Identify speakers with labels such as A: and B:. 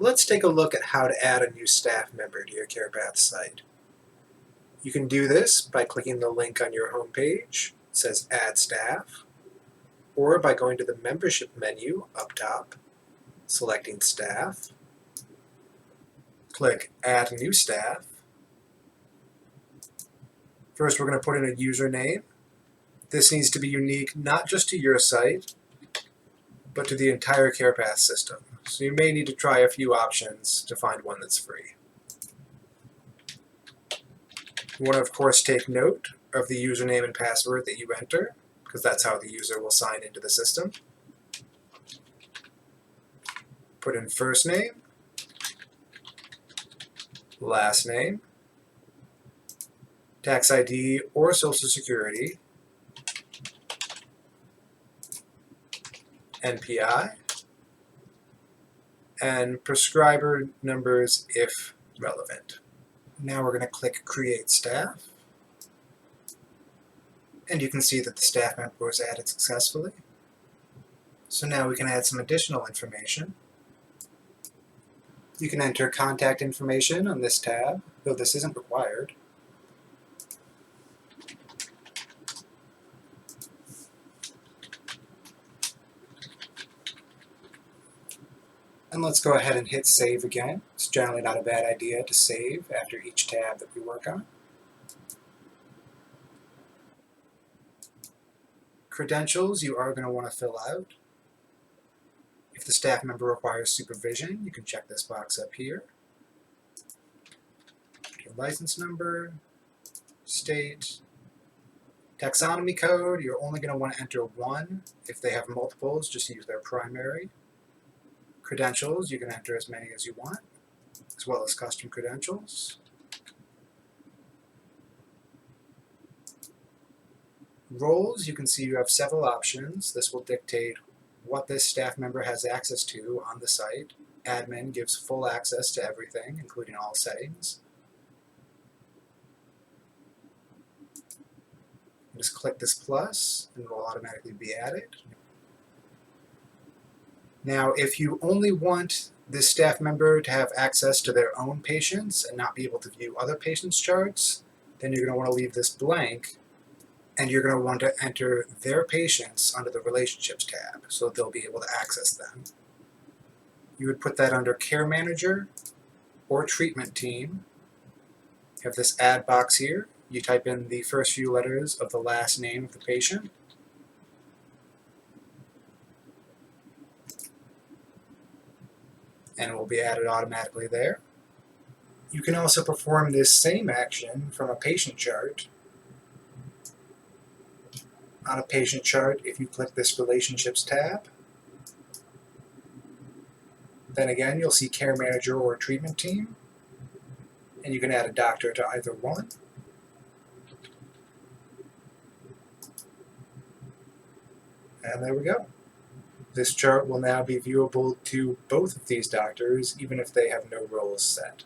A: Let's take a look at how to add a new staff member to your CarePaths site. You can do this by clicking the link on your homepage. It says Add Staff, or by going to the Membership menu up top, selecting Staff, click Add New Staff. First, we're going to put in a username. This needs to be unique not just to your site, but to the entire CarePaths system. So you may need to try a few options to find one that's free. You want to, of course, take note of the username and password that you enter, because that's how the user will sign into the system. Put in first name, last name, tax ID or Social Security, NPI, and prescriber numbers if relevant. Now we're going to click Create Staff, and you can see that the staff member was added successfully. So now we can add some additional information. You can enter contact information on this tab, though this isn't required. And let's go ahead and hit Save again. It's generally not a bad idea to save after each tab that we work on. Credentials you are going to want to fill out. If the staff member requires supervision, you can check this box up here. Your license number, state, taxonomy code, you're only going to want to enter one. If they have multiples, just use their primary. Credentials, you can enter as many as you want, as well as custom credentials. Roles, you can see you have several options. This will dictate what this staff member has access to on the site. Admin gives full access to everything, including all settings. Just click this plus and it will automatically be added. Now, if you only want this staff member to have access to their own patients and not be able to view other patients' charts, then you're going to want to leave this blank, and you're going to want to enter their patients under the Relationships tab so that they'll be able to access them. You would put that under Care Manager or Treatment Team. You have this Add box here. You type in the first few letters of the last name of the patient. And it will be added automatically there. You can also perform this same action from a patient chart. On a patient chart, if you click this Relationships tab, then again you'll see Care Manager or Treatment Team, and you can add a doctor to either one. And there we go. This chart will now be viewable to both of these doctors, even if they have no roles set.